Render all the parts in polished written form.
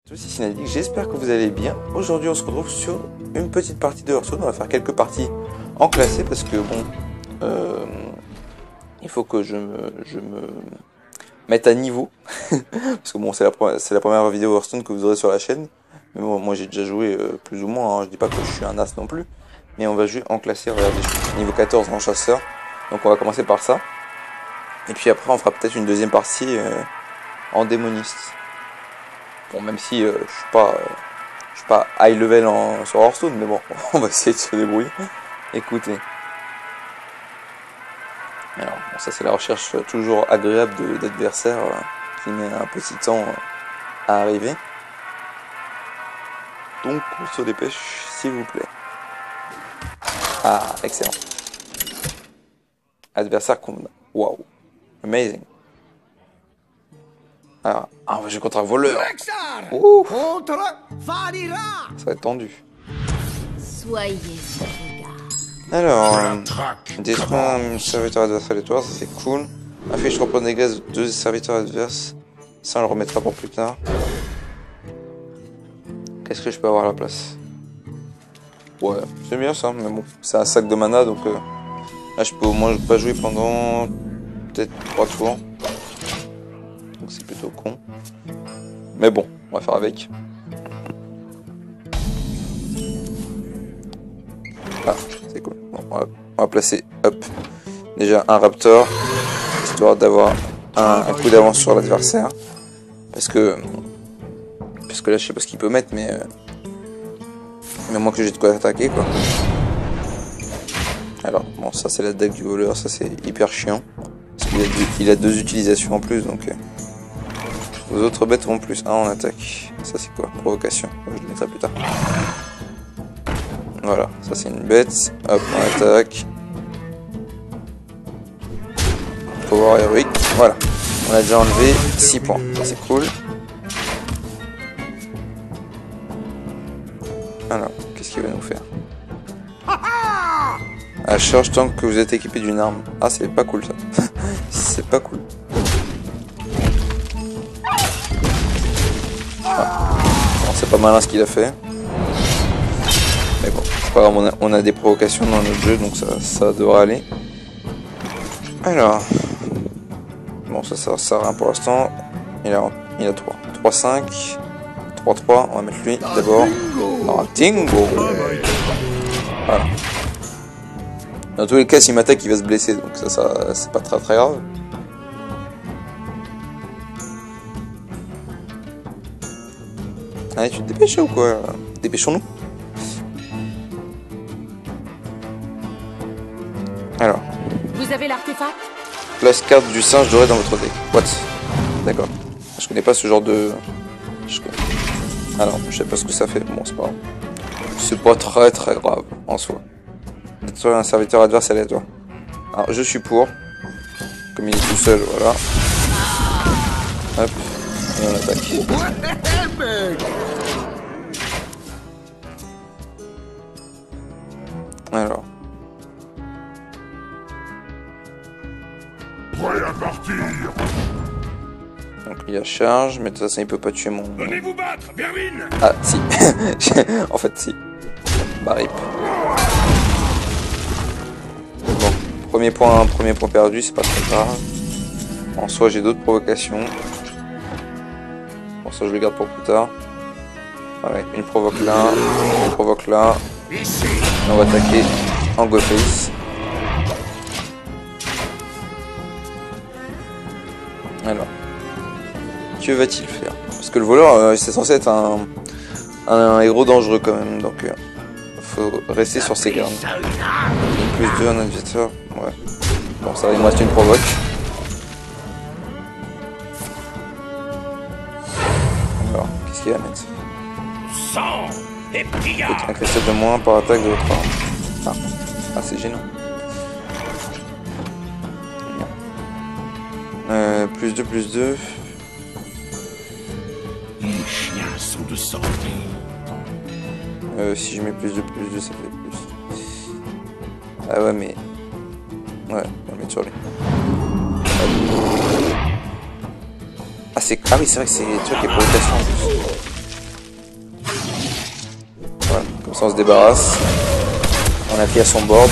Ceci Synadic, j'espère que vous allez bien. Aujourd'hui on se retrouve sur une petite partie de Hearthstone. On va faire quelques parties en classé parce que bon, il faut que je me mette à niveau. Parce que bon, c'est la première vidéo Hearthstone que vous aurez sur la chaîne. Mais bon, moi j'ai déjà joué plus ou moins, hein. Je dis pas que je suis un as non plus. Mais on va jouer en classé, regardez, je suis niveau 14 en chasseur. Donc on va commencer par ça. Et puis après on fera peut-être une deuxième partie en démoniste. Bon, même si je suis pas high level sur Hearthstone, mais bon, on va essayer de se débrouiller. Écoutez. Alors, bon, ça c'est la recherche toujours agréable d'adversaires qui met un petit temps à arriver. Donc on se dépêche, s'il vous plaît. Ah, excellent. Adversaire convenable. Waouh. Amazing. Alors, on va jouer contre un voleur. Ouh. Ça va être tendu. Soyez sur garde. Alors, détruire un serviteur adverse aléatoire, ça c'est cool. Affiche reprendre des gaz de 2 serviteurs adverses. Ça on le remettra pour plus tard. Qu'est-ce que je peux avoir à la place? Ouais, c'est bien ça, mais bon, c'est un sac de mana donc là je peux au moins pas jouer pendant peut-être 3 tours. Donc c'est plutôt con. Mais bon, on va faire avec. Ah, c'est cool. Bon, on va placer, hop, déjà un raptor, histoire d'avoir un coup d'avance sur l'adversaire. Parce que là, je sais pas ce qu'il peut mettre, mais moi que j'ai de quoi attaquer, quoi. Alors, bon, ça c'est la deck du voleur, ça c'est hyper chiant. Parce qu'il a deux utilisations en plus, donc... Vos autres bêtes auront plus 1 en attaque. Ça c'est quoi? Provocation. Je le mettrai plus tard. Voilà, ça c'est une bête. Hop, on attaque. Power héroïque. Voilà. On a déjà enlevé 6 points. Ça c'est cool. Alors, qu'est-ce qu'il va nous faire? À charge tant que vous êtes équipé d'une arme. Ah, c'est pas cool ça. C'est pas cool. Ah. Bon, c'est pas malin ce qu'il a fait. Mais bon, c'est pas grave, on a des provocations dans notre jeu, donc ça devrait aller. Alors. Bon, ça sert à rien pour l'instant. Il a 3. 3-5. 3-3. On va mettre lui d'abord. Ah, Dingo! Voilà. Dans tous les cas, s'il m'attaque, il va se blesser, donc ça c'est pas très grave. Allez, tu te dépêches ou quoi? Dépêchons-nous. Alors. Vous avez l'artefact? Place carte du singe doré dans votre deck. What? D'accord. Je connais pas ce genre de... Alors, je sais pas ce que ça fait. Bon, c'est pas grave. C'est pas très grave en soi. Détruire un serviteur adverse aléatoire. Alors, je suis pour. Comme il est tout seul, voilà. Hop. Et on attaque. Alors. Prêt à partir. Donc il y a charge, mais de toute façon il peut pas tuer mon... Venez vous battre, Berwin. Ah si. En fait si. Bah rip. Bon, premier point perdu, c'est pas très grave. En soi j'ai d'autres provocations. Bon ça je le garde pour plus tard. Ouais, une provoque là, une provoque là. Et on va attaquer en go face. Alors. Que va-t-il faire? Parce que le voleur, c'est censé être un héros dangereux quand même, donc faut rester sur ses gardes. Plus 2, un adversaire, ouais. Bon, ça va, il me reste une provoque. Alors, qu'est-ce qu'il va mettre? Un cristal de moins par attaque de votre arme. Ah c'est gênant. Plus 2, plus 2. Les chiens sont de santé. Si je mets plus 2, ça fait plus. Ah ouais, mais... Ouais, on va mettre sur lui. Ah oui, c'est vrai que c'est toi qui es provocation en plus. Comme ça on se débarrasse. On appuie à son board.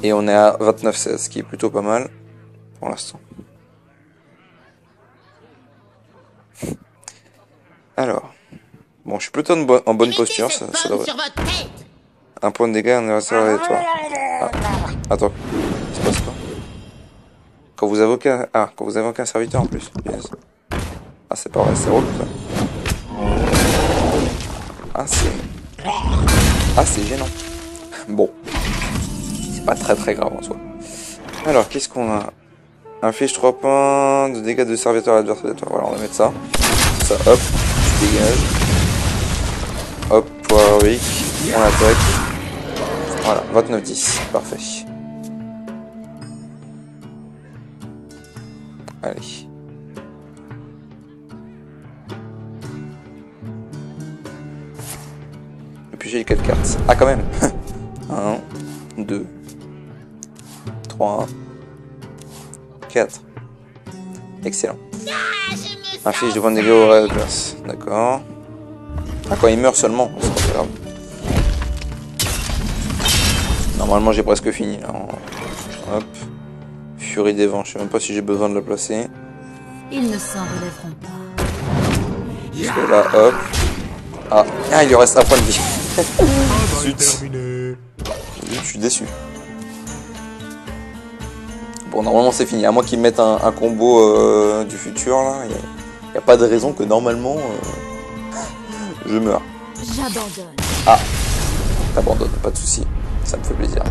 Et on est à 29-16, ce qui est plutôt pas mal pour l'instant. Alors. Bon, je suis plutôt en bonne posture. Ça devrait... Un point de dégâts, on est resté à toi. Ah. Attends. Il se passe quoi? Quand vous avez aucun serviteur en plus. Yes. Ah, c'est pas vrai, c'est relou ça. Ah, c'est gênant. Bon. C'est pas très grave en soi. Alors, qu'est-ce qu'on a? Inflige 3 points de dégâts de serviteur à l'adversaire de toi. Voilà, on va mettre ça. Ça, hop, tu dégages. Hop, poids héroïque. On attaque. Voilà, 29-10. Parfait. Allez. Et puis j'ai les 4 cartes. Ah, quand même. 1, 2, 3, 4. Excellent. Inflige de points de dégâts au raid adverse. D'accord. Ah, quand il meurt seulement, c'est pas grave. Normalement, j'ai presque fini là. Hop. Furie des vents. Je sais même pas si j'ai besoin de la placer. Ils ne s'en relèveront pas. Parce que là, hop. Ah, il lui reste un point de vie. Zut. Je suis déçu. Bon, normalement c'est fini. À moins qu'ils mettent un combo du futur là. Il n'y a pas de raison que normalement je meurs. J'abandonne. Ah, t'abandonnes, pas de soucis. Ça me fait plaisir.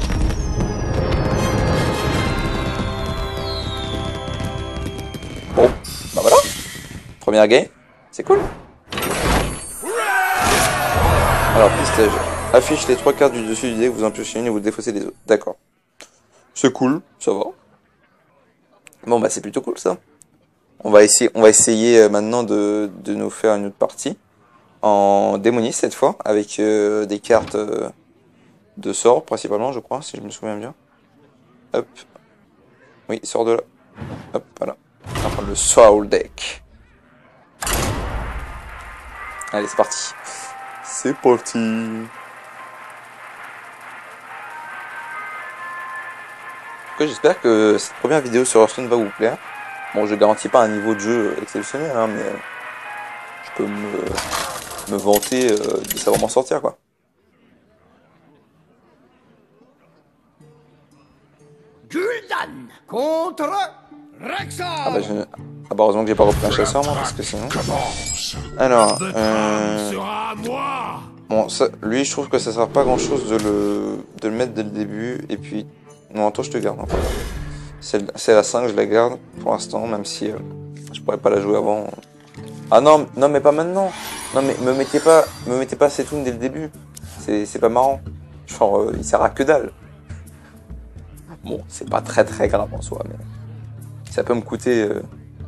Bon, bah voilà. Première game. C'est cool. Alors, pistage. Affiche les 3 cartes du dessus du deck, vous en piochez une et vous défaussez les autres. D'accord. C'est cool, ça va. Bon, bah c'est plutôt cool ça. On va essayer maintenant de nous faire une autre partie. En démoniste cette fois, avec des cartes de sort principalement, je crois, si je me souviens bien. Hop. Oui, sort de là. Hop, voilà. On va prendre le Soul Deck. Allez, c'est parti. C'est parti. En tout cas, j'espère que cette première vidéo sur Hearthstone va vous plaire. Bon, je garantis pas un niveau de jeu exceptionnel, hein, mais je peux me vanter de savoir m'en sortir, quoi. Gul'dan contre Rexxar. Ah bah heureusement que j'ai pas repris un chasseur, moi, parce que sinon... Alors, Sera à moi. bon, ça, lui, je trouve que ça sert pas à grand chose de le mettre dès le début, et puis... Non, toi, je te garde, hein, pas grave. C'est la 5, je la garde, pour l'instant, même si je pourrais pas la jouer avant. Ah non, mais pas maintenant. Non, mais me mettez pas Setoun dès le début. C'est pas marrant. Genre, il sert à que dalle. Bon, c'est pas très grave en soi, mais ça peut me coûter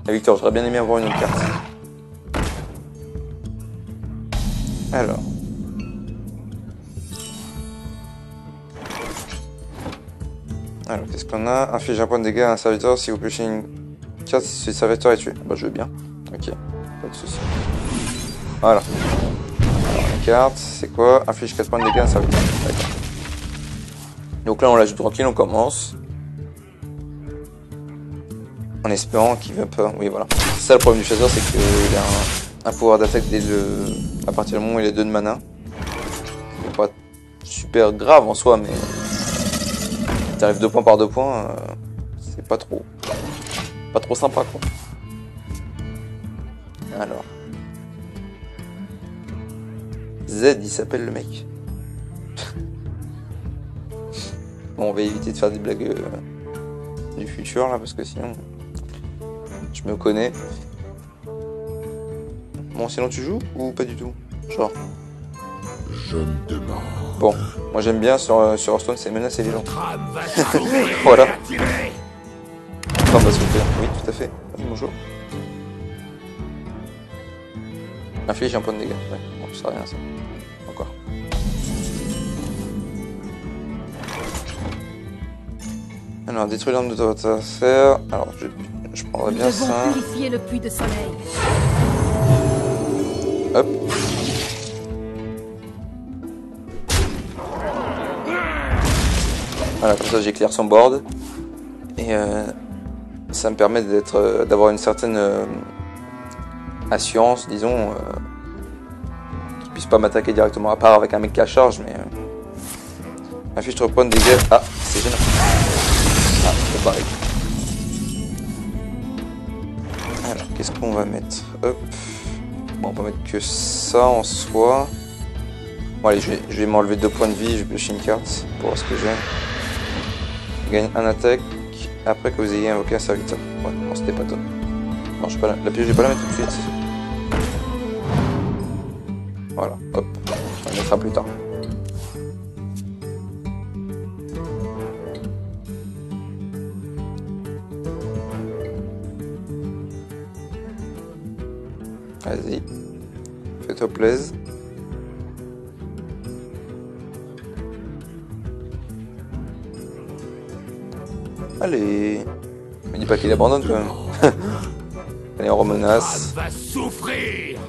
la victoire. J'aurais bien aimé avoir une autre carte. Alors, qu'est-ce qu'on a? Inflige un point de dégâts à un serviteur si vous piochez une carte si ce serviteur est tué. Bah, je veux bien. Ok, pas de soucis. Voilà. Alors, la carte, c'est quoi? Inflige 4 points de dégâts à un serviteur. D'accord. Donc là, on la joue tranquille, on commence. En espérant qu'il va pas... Oui, voilà. C'est ça le problème du chasseur, c'est qu'il a un pouvoir d'attaque à partir du moment où il a 2 de mana. C'est pas super grave en soi, mais... Si t'arrives 2 points par 2 points, c'est pas trop sympa, quoi. Alors... Z, il s'appelle le mec. Bon, on va éviter de faire des blagues du futur, là, parce que sinon... Je me connais. Bon, sinon tu joues ou pas du tout? Genre. Je me demande. Bon, moi j'aime bien sur Hearthstone, c'est menacer les gens. Voilà. Enfin, bah, s'il vous plaît. Oui, tout à fait. Bonjour. Inflige un point de dégâts. Ouais, bon, ça sert à rien ça. Encore. Alors, détruire l'arme de votre adversaire. Alors, je prendrais bien ça. Nous devons purifier le puits de soleil. Hop. Voilà, comme ça j'éclaire son board. Et ça me permet d'avoir une certaine assurance, disons, qu'il puisse pas m'attaquer directement, à part avec un mec qui a charge, mais... Ma fiche de reprend des dégâts. Ah, c'est gênant. Ah, c'est pareil. Alors, qu'est-ce qu'on va mettre? Hop. Bon, on va mettre que ça en soi. Bon, allez, je vais m'enlever 2 points de vie, je vais piocher une carte pour voir ce que j'ai. Je gagne un attaque après que vous ayez invoqué un serviteur. Ouais, bon, c'était pas top. Non, je vais pas la pioche, je vais pas la mettre tout de suite. Voilà, hop. On la mettra plus tard. Vas-y, fais-toi plaisir. Allez, me dis pas qu'il abandonne quand même. Allez, on remenace. Va souffrir.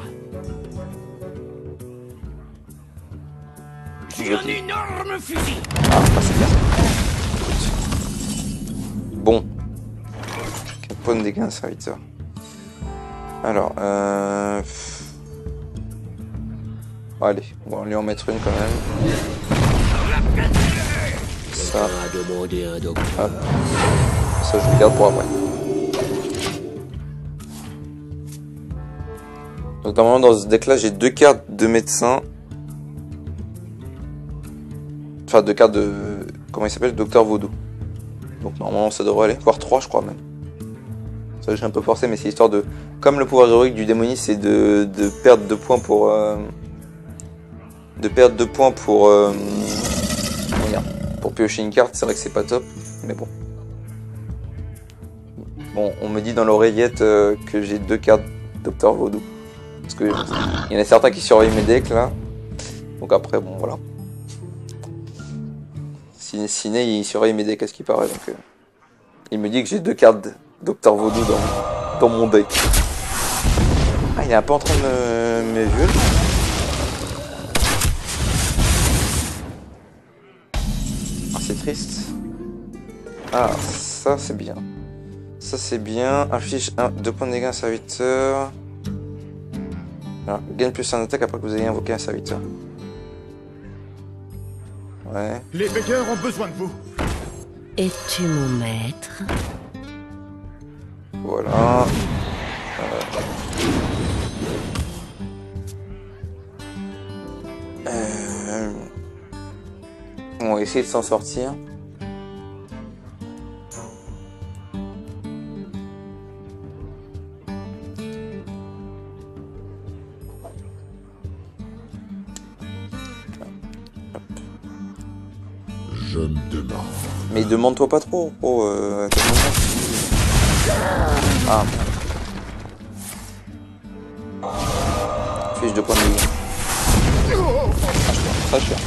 J'ai un énorme fusil. Ah, c'est bien. Bon. 4 points de dégâts, serviteur. Alors, allez, on va lui en mettre une quand même. Ça. Hop. Ça, je le garde pour après. Donc, normalement, dans ce deck-là, j'ai 2 cartes de médecin. Enfin, 2 cartes de... Comment il s'appelle? Docteur Vaudou. Donc, normalement, ça devrait aller. Voire 3, je crois, même. Ça, j'ai un peu forcé, mais c'est histoire de... Comme le pouvoir héroïque du démoniste, c'est de perdre 2 points pour... De perdre 2 points pour... Comment dire? Pour piocher une carte, c'est vrai que c'est pas top. Mais bon. Bon, on me dit dans l'oreillette que j'ai 2 cartes Docteur Vaudou. Parce que il y en a certains qui surveillent mes decks, là. Donc après, bon, voilà. Ciné, il surveille mes decks à ce qui paraît. Donc, il me dit que j'ai 2 cartes Docteur Vaudou dans mon deck. Ah, il est un peu en train de me violer. Ah, c'est triste. Ah, ça c'est bien. Ça c'est bien. Affiche 2 points de dégâts à un serviteur. Alors, gagne plus en attaque après que vous ayez invoqué un serviteur. Ouais. Les veilleurs ont besoin de vous. Es-tu mon maître? Voilà. On va essayer de s'en sortir. Je me demande. Mais demande-toi pas trop. Oh, à quel moment? Ah. Fiche de points de vie. Très cher.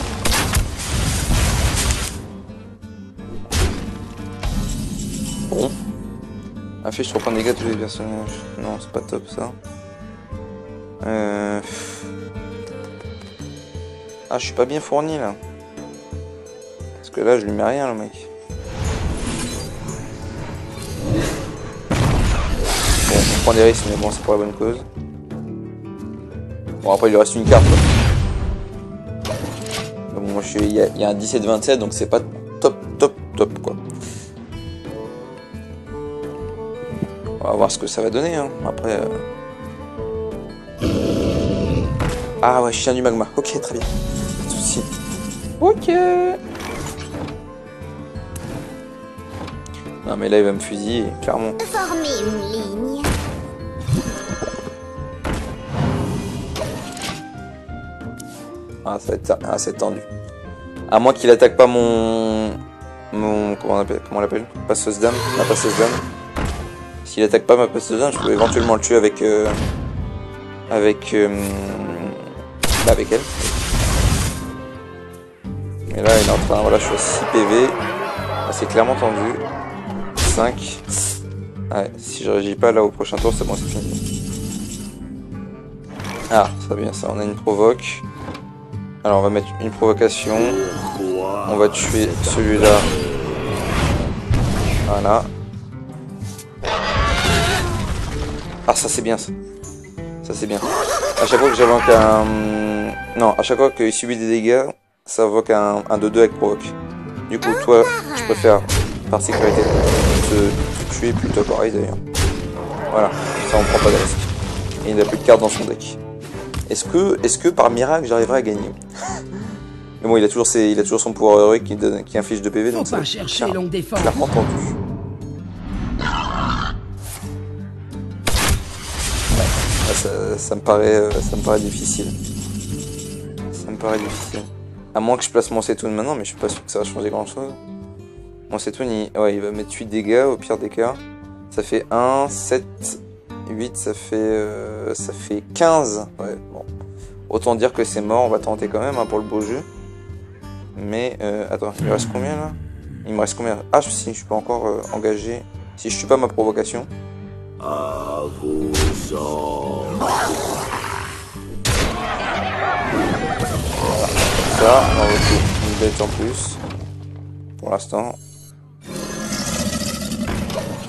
Bon. Affiche 3 points de dégâts à tous les personnages. Non, c'est pas top ça. Ah, je suis pas bien fourni là. Parce que là, je lui mets rien, le mec. Bon, on prend des risques, mais bon, c'est pour la bonne cause. Bon, après, il lui reste une carte. Donc, moi, il y a un 17-27, donc c'est pas top, quoi. On va voir ce que ça va donner, hein. Après... Ah ouais, chien du magma. Ok, très bien. Pas de soucis. Ok. Non mais là il va me fusiller, clairement. Former une ligne. Ah, ça va être ça. Ah, c'est tendu. À moins qu'il attaque pas mon... Comment on l'appelle? Passeuse d'âme. Ma passeuse d'âme. S'il attaque pas ma passeuse d'âme, je peux éventuellement le tuer avec... avec elle. Et là il est en train... Voilà, je suis à 6 PV. Ah, c'est clairement tendu. 5. Ouais, si je réagis pas là au prochain tour, c'est bon, c'est fini. Ah, ça bien ça, on a une provoque. Alors on va mettre une provocation. On va tuer celui-là Voilà. Ah, ça c'est bien ça. Ça c'est bien. À chaque fois que j'invoque un... Non, à chaque fois qu'il subit des dégâts, ça invoque un 2-2 avec provoque. Du coup, toi, je préfère, par sécurité, te tuer plutôt pareil d'ailleurs. Voilà, ça on prend pas de risque. Et il n'a plus de cartes dans son deck. Est-ce que par miracle j'arriverai à gagner? Mais bon, il a toujours son pouvoir héroïque qui inflige 2 PV, donc Faut pas chercher longue défense. je l'ai entendu. Ouais, ça me paraît difficile. Ça me paraît difficile. À moins que je place mon Setoun maintenant, mais je suis pas sûr que ça va changer grand chose. Mon Setoun, il va mettre 8 dégâts au pire des cas. Ça fait 1, 7, 8, ça fait 15. Ouais, bon. Autant dire que c'est mort, on va tenter quand même hein, pour le beau jeu. Mais, attends, il me reste combien là? Il me reste combien? Ah, si, je peux encore engager. Si je tue pas ma provocation. À vos ordres. Ça, on va une bête en plus. Pour l'instant.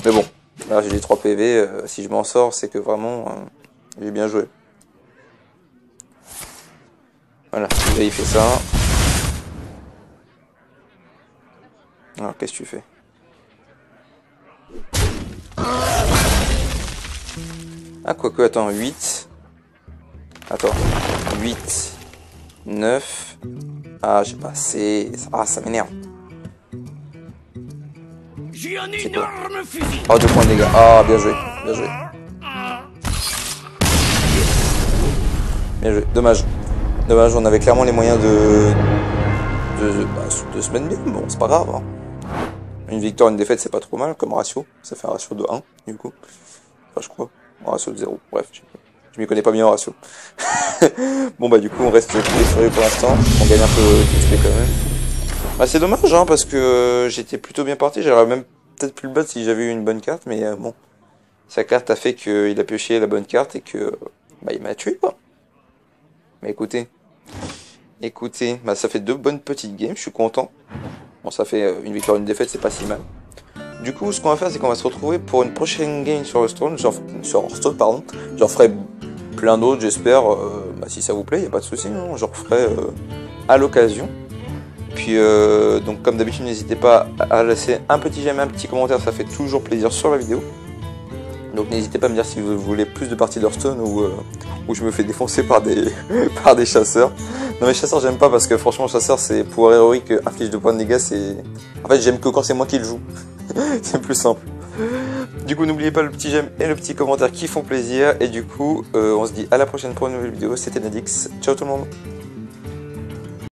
Mais bon, là j'ai les 3 PV. Si je m'en sors, c'est que vraiment, j'ai bien joué. Voilà, là il fait ça. Alors, qu'est-ce que tu fais? Ah, quoique, attends, 8. Attends, 8. 9. Ah, j'ai pas assez. Ah, ça m'énerve. J'ai un énorme fusil. Oh, 2 points de dégâts. Ah, bien joué. Bien joué. Bien joué. Dommage. Dommage, on avait clairement les moyens de se mettre bien. Bon, c'est pas grave. Hein. Une victoire, une défaite, c'est pas trop mal comme ratio. Ça fait un ratio de 1, du coup. Enfin, je crois. Un ratio de 0. Bref, je m'y connais pas bien en ratio. Bon, bah, du coup, on reste tous les soirées pour l'instant. On gagne un peu d'XP quand même. Bah, c'est dommage, hein, parce que j'étais plutôt bien parti. J'aurais même peut-être pu le battre si j'avais eu une bonne carte, mais bon. Sa carte a fait qu'il a pioché la bonne carte et que, bah, il m'a tué, quoi. Mais écoutez, bah, ça fait 2 bonnes petites games, je suis content. Bon, ça fait une victoire, une défaite, c'est pas si mal. Du coup, ce qu'on va faire, c'est qu'on va se retrouver pour une prochaine game sur Hearthstone. J'en ferai plein d'autres, j'espère. Bah, si ça vous plaît, y a pas de souci, hein, j'en referai à l'occasion. Puis, donc, comme d'habitude, n'hésitez pas à laisser un petit j'aime, un petit commentaire, ça fait toujours plaisir sur la vidéo. Donc, n'hésitez pas à me dire si vous voulez plus de parties d'Hearthstone ou je me fais défoncer par des par des chasseurs. Non, mais chasseurs, j'aime pas parce que franchement, chasseur, c'est pouvoir héroïque, inflige 2 points de dégâts, c'est. En fait, j'aime que quand c'est moi qui le joue. C'est plus simple. Du coup, n'oubliez pas le petit j'aime et le petit commentaire qui font plaisir. Et du coup, on se dit à la prochaine pour une nouvelle vidéo. C'était Nadix. Ciao tout le monde.